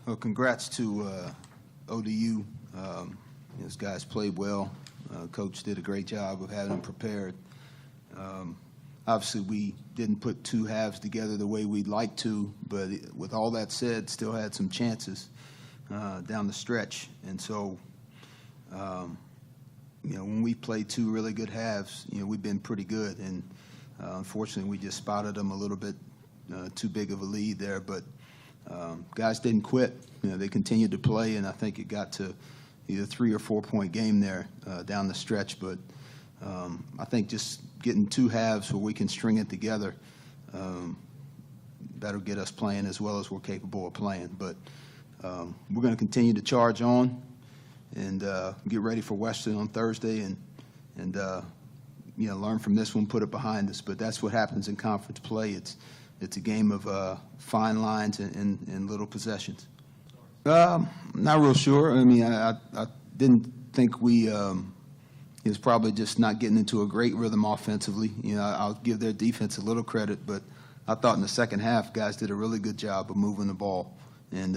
Well, congrats to ODU. Those guys played well. Coach did a great job of having them prepared. Obviously, we didn't put two halves together the way we'd like to, but with all that said, still had some chances down the stretch. And so, when we played two really good halves, we've been pretty good. And unfortunately, we just spotted them a little bit too big of a lead there. But guys didn't quit. They continued to play, and I think it got to either 3 or 4 point game there down the stretch. But I think just getting two halves where we can string it together, that'll get us playing as well as we're capable of playing. But we're going to continue to charge on and get ready for Western on Thursday and learn from this one, put it behind us. But that's what happens in conference play. It's a game of fine lines and little possessions. Not real sure. I mean, I didn't think we it was probably just not getting into a great rhythm offensively. I'll give their defense a little credit, but I thought in the second half, guys did a really good job of moving the ball and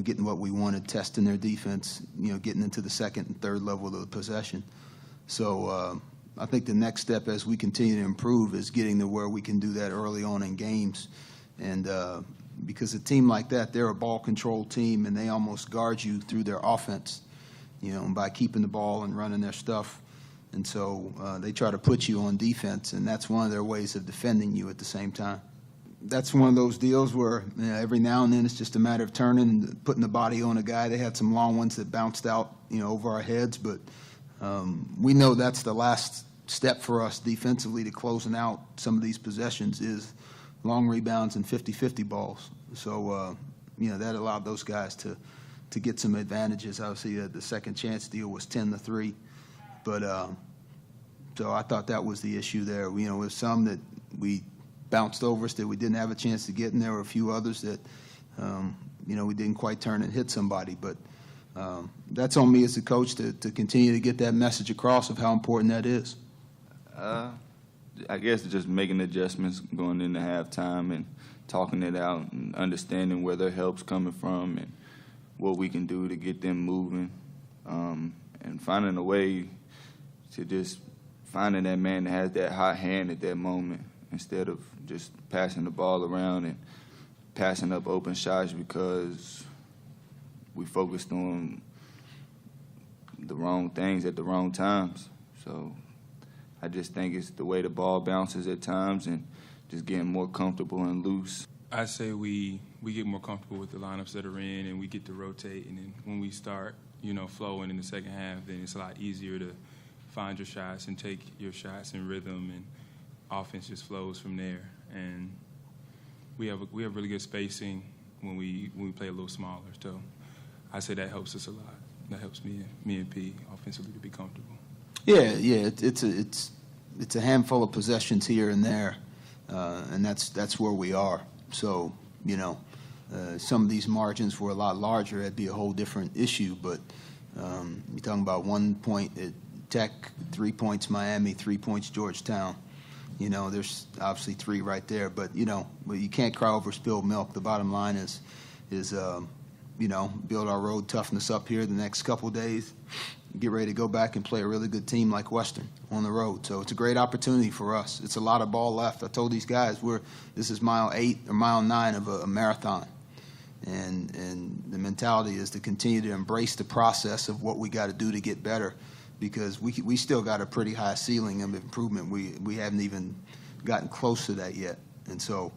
getting what we wanted, testing their defense, getting into the second and third level of the possession. So I think the next step as we continue to improve is getting to where we can do that early on in games. And because a team like that, they're a ball control team, and they almost guard you through their offense, by keeping the ball and running their stuff. And so they try to put you on defense, and that's one of their ways of defending you at the same time. That's one of those deals where every now and then it's just a matter of turning and putting the body on a guy. They had some long ones that bounced out, over our heads, but we know that's the last step for us defensively to closing out some of these possessions is long rebounds and 50-50 balls. So, that allowed those guys to get some advantages. Obviously, the second chance deal was 10-3. But so I thought that was the issue there. With some that we bounced over us that we didn't have a chance to get, and there were a few others that, we didn't quite turn and hit somebody. But that's on me as a coach to continue to get that message across of how important that is. I guess just making adjustments going into halftime and talking it out and understanding where their help's coming from and what we can do to get them moving, and finding a way to just finding that man that has that hot hand at that moment instead of just passing the ball around and passing up open shots because we focused on the wrong things at the wrong times. So I just think it's the way the ball bounces at times and just getting more comfortable and loose. I say we get more comfortable with the lineups that are in, and we get to rotate. And then when we start, flowing in the second half, then it's a lot easier to find your shots and take your shots in rhythm, and offense just flows from there. And we have really good spacing when we play a little smaller. So I say that helps us a lot. That helps me and P offensively to be comfortable. Yeah, it's a handful of possessions here and there, and that's where we are. So some of these margins were a lot larger. That'd be a whole different issue. But you're talking about 1 point at Tech, 3 points Miami, 3 points Georgetown. There's obviously 3 right there. But you can't cry over spilled milk. The bottom line is build our road toughness up here the next couple of days. Get ready to go back and play a really good team like Western on the road. So it's a great opportunity for us. It's a lot of ball left. I told these guys this is mile 8 or mile 9 of a marathon. And the mentality is to continue to embrace the process of what we got to do to get better, because we still got a pretty high ceiling of improvement. We haven't even gotten close to that yet. And so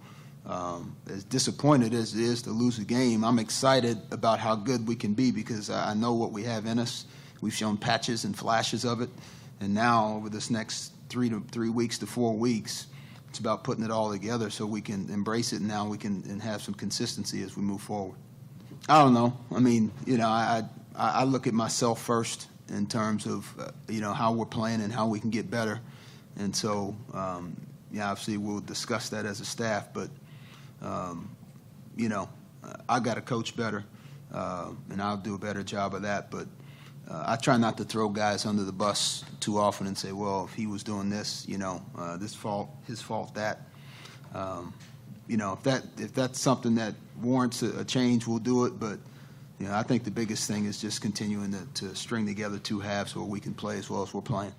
as disappointed as it is to lose a game, I'm excited about how good we can be because I know what we have in us. We've shown patches and flashes of it. And now over this next 3 weeks to 4 weeks, it's about putting it all together so we can embrace it, and now we can and have some consistency as we move forward. I don't know. I mean, I look at myself first in terms of, how we're playing and how we can get better. And so, obviously we'll discuss that as a staff, but, I got to coach better, and I'll do a better job of that. But I try not to throw guys under the bus too often and say, well, if he was doing this, this fault, his fault, that. If that's something that warrants a change, we'll do it. But I think the biggest thing is just continuing to string together two halves where we can play as well as we're playing.